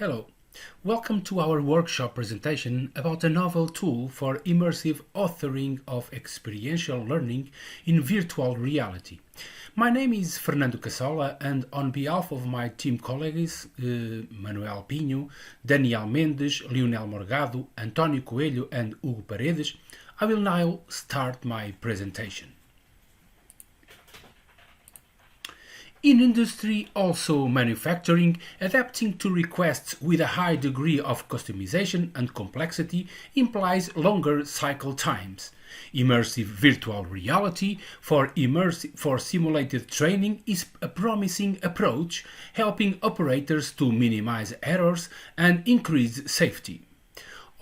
Hello, welcome to our workshop presentation about a novel tool for immersive authoring of experiential learning in virtual reality. My name is Fernando Cassola, and on behalf of my team colleagues Manuel Pinho, Daniel Mendes, Leonel Morgado, António Coelho and Hugo Paredes, I will now start my presentation. In industry, also manufacturing, adapting to requests with a high degree of customization and complexity implies longer cycle times. Immersive virtual reality for simulated training is a promising approach, helping operators to minimize errors and increase safety.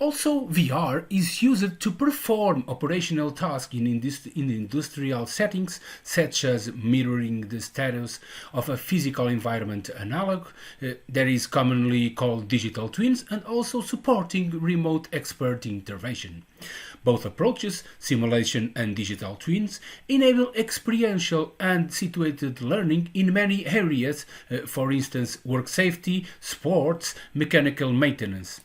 Also, VR is used to perform operational tasks in industrial settings, such as mirroring the status of a physical environment analog, that is commonly called digital twins, and also supporting remote expert intervention. Both approaches, simulation and digital twins, enable experiential and situated learning in many areas, for instance, work safety, sports, mechanical maintenance.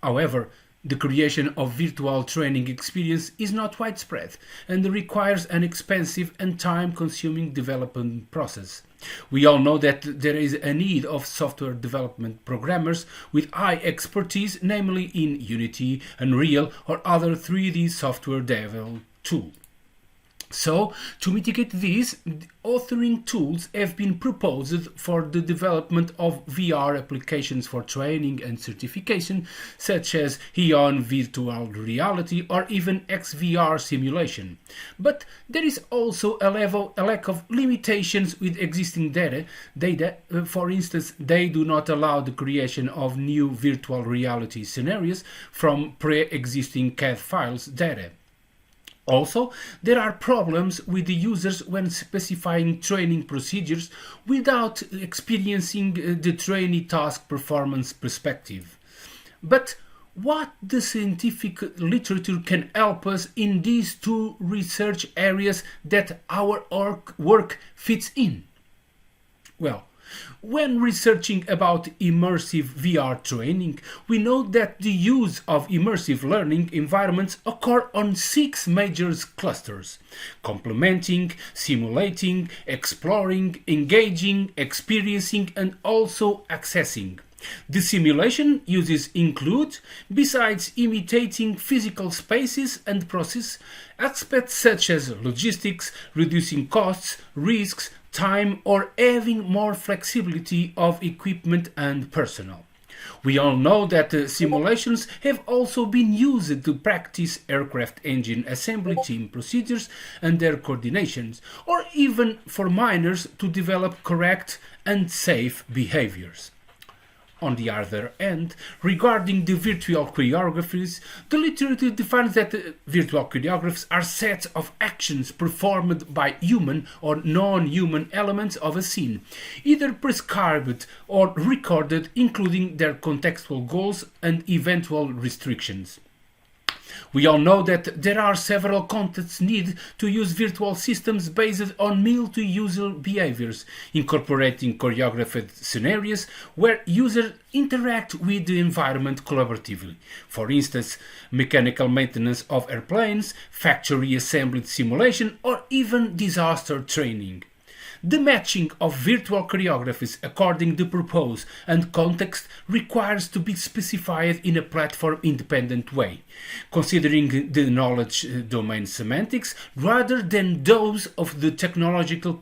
However, the creation of virtual training experience is not widespread and requires an expensive and time-consuming development process. We all know that there is a need of software development programmers with high expertise, namely in Unity, Unreal or other 3D software development tools. So, to mitigate this, authoring tools have been proposed for the development of VR applications for training and certification, such as Ion Virtual Reality or even XVR simulation. But there is also a lack of limitations with existing data. For instance, they do not allow the creation of new virtual reality scenarios from pre-existing CAD files data. Also, there are problems with the users when specifying training procedures without experiencing the trainee task performance perspective. But what the scientific literature can help us in these two research areas that our work fits in? Well, when researching about immersive VR training, we know that the use of immersive learning environments occur on 6 major clusters: complementing, simulating, exploring, engaging, experiencing, and also accessing. The simulation uses include, besides imitating physical spaces and process, aspects such as logistics, reducing costs, risks, time, or having more flexibility of equipment and personnel. We all know that simulations have also been used to practice aircraft engine assembly team procedures and their coordinations, or even for miners to develop correct and safe behaviors. On the other hand, regarding the virtual choreographies, the literature defines that virtual choreographies are sets of actions performed by human or non-human elements of a scene, either prescribed or recorded, including their contextual goals and eventual restrictions. We all know that there are several contexts needed to use virtual systems based on multi-user behaviors, incorporating choreographed scenarios where users interact with the environment collaboratively. For instance, mechanical maintenance of airplanes, factory assembly simulation, or even disaster training. The matching of virtual choreographies according to purpose and context requires to be specified in a platform-independent way, considering the knowledge domain semantics rather than those of the technological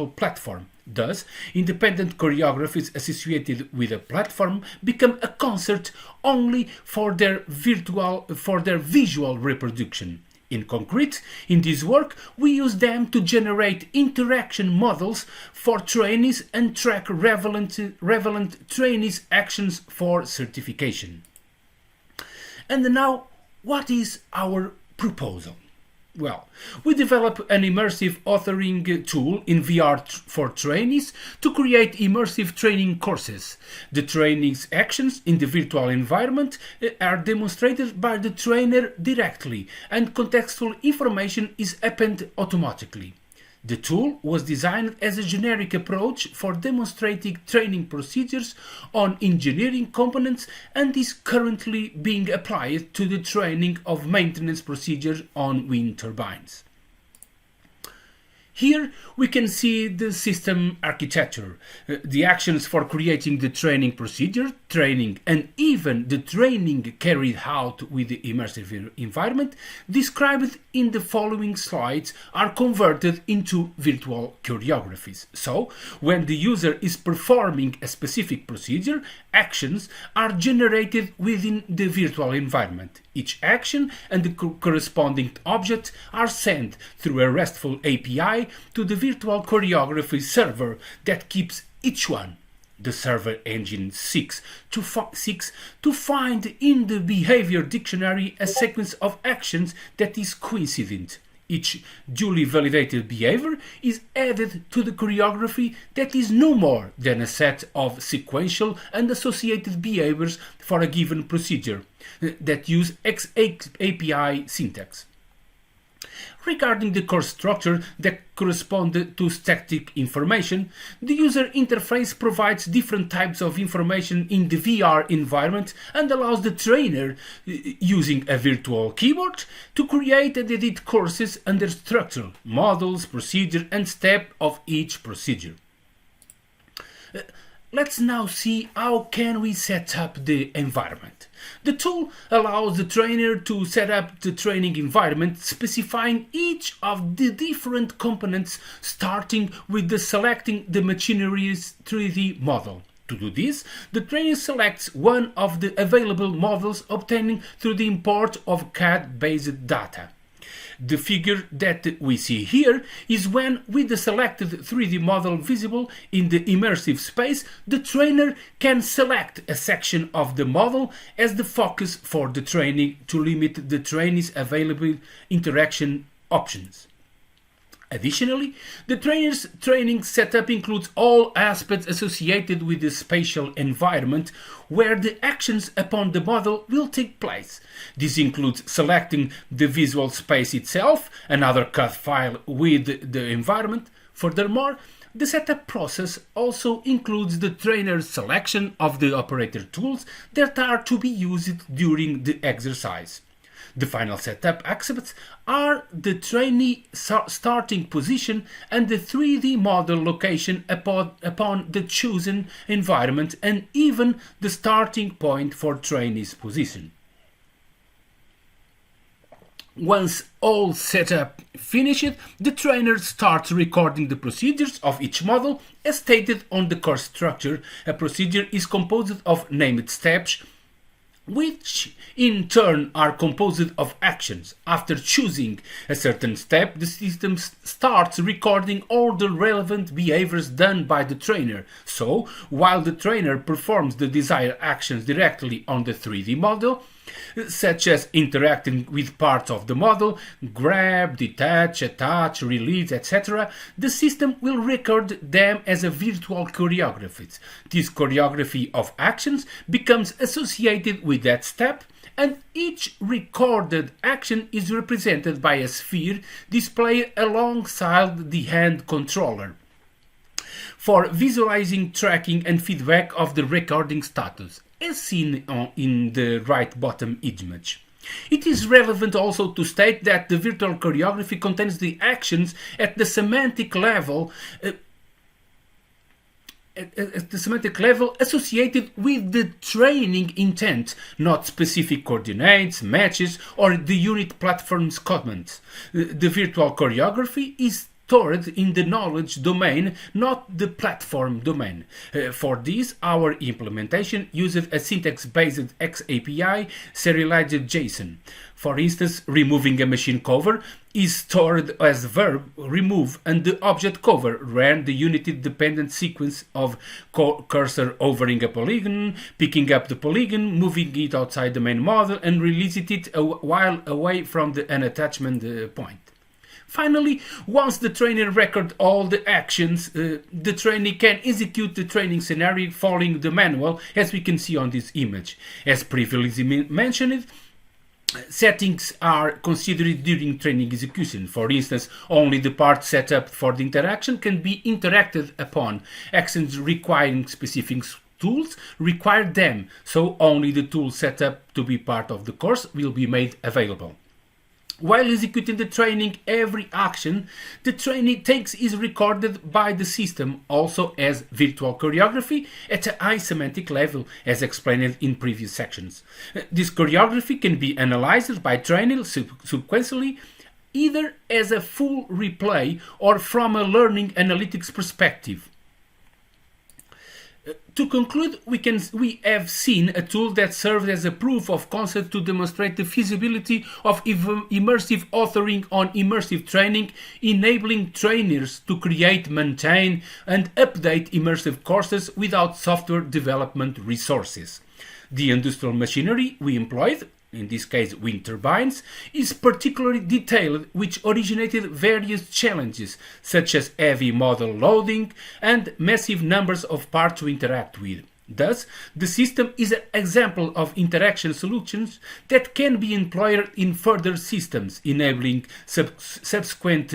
platform. Thus, independent choreographies associated with a platform become a concert only for their visual reproduction. In concrete, in this work, we use them to generate interaction models for trainees and track relevant trainees' actions for certification. And now, what is our proposal? Well, we develop an immersive authoring tool in VR for trainees to create immersive training courses. The training's actions in the virtual environment are demonstrated by the trainer directly, and contextual information is appended automatically. The tool was designed as a generic approach for demonstrating training procedures on engineering components and is currently being applied to the training of maintenance procedures on wind turbines. Here we can see the system architecture, the actions for creating the training procedure, training, and even the training carried out with the immersive environment described in the following slides are converted into virtual choreographies. So, when the user is performing a specific procedure, actions are generated within the virtual environment. Each action and the corresponding object are sent through a RESTful API to the virtual choreography server that keeps each one. The server engine seeks to find in the behavior dictionary a sequence of actions that is coincident. Each duly validated behavior is added to the choreography that is no more than a set of sequential and associated behaviors for a given procedure that use API syntax. Regarding the course structure that corresponds to static information, the user interface provides different types of information in the VR environment and allows the trainer, using a virtual keyboard, to create and edit courses under structure, models, procedure, and step of each procedure. Let's now see how can we set up the environment. The tool allows the trainer to set up the training environment, specifying each of the different components, starting with selecting the machinery's 3D model. To do this, the trainer selects one of the available models obtained through the import of CAD-based data. The figure that we see here is when, with the selected 3D model visible in the immersive space, the trainer can select a section of the model as the focus for the training to limit the trainee's available interaction options. Additionally, the trainer's training setup includes all aspects associated with the spatial environment where the actions upon the model will take place. This includes selecting the visual space itself, another CAD file with the environment. Furthermore, the setup process also includes the trainer's selection of the operator tools that are to be used during the exercise. The final setup aspects are the trainee starting position and the 3D model location upon the chosen environment, and even the starting point for trainee's position. Once all setup finished, the trainer starts recording the procedures of each model as stated on the course structure. A procedure is composed of named steps, which in turn are composed of actions. After choosing a certain step, the system starts recording all the relevant behaviors done by the trainer. So, while the trainer performs the desired actions directly on the 3D model, such as interacting with parts of the model, grab, detach, attach, release, etc., the system will record them as a virtual choreography. This choreography of actions becomes associated with that step, and each recorded action is represented by a sphere displayed alongside the hand controller for visualizing, tracking, and feedback of the recording status, as seen in the right bottom image. It is relevant also to state that the virtual choreography contains the actions at the semantic level associated with the training intent, not specific coordinates, matches, or the unit platform's comments. The virtual choreography is stored in the knowledge domain, not the platform domain. For this, our implementation uses a syntax-based XAPI serialized JSON. For instance, removing a machine cover is stored as verb remove, and the object cover ran the unity-dependent sequence of cursor overing a polygon, picking up the polygon, moving it outside the main model, and releasing it while away from an attachment point. Finally, once the trainer records all the actions, the trainee can execute the training scenario following the manual, as we can see on this image. As previously mentioned, Settings are considered during training execution. For instance, only the part set up for the interaction can be interacted upon. Actions requiring specific tools require them, so only the tools set up to be part of the course will be made available. While executing the training, every action the trainee takes is recorded by the system, also as virtual choreography at a high semantic level, as explained in previous sections. This choreography can be analyzed by trainee sequentially, either as a full replay or from a learning analytics perspective. To conclude, we have seen a tool that served as a proof of concept to demonstrate the feasibility of immersive authoring on immersive training, enabling trainers to create, maintain, and update immersive courses without software development resources. The industrial machinery we employed, in this case wind turbines, is particularly detailed, which originated various challenges such as heavy model loading and massive numbers of parts to interact with. Thus, the system is an example of interaction solutions that can be employed in further systems, enabling subsequent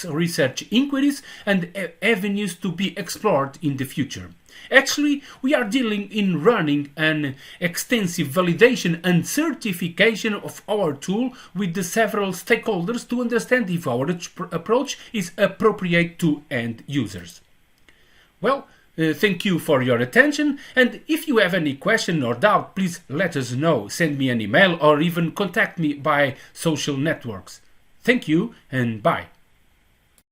research inquiries and avenues to be explored in the future. Actually, we are dealing in running an extensive validation and certification of our tool with the several stakeholders to understand if our approach is appropriate to end users. Well, thank you for your attention, and if you have any question or doubt, please let us know. Send me an email or even contact me by social networks. Thank you and bye.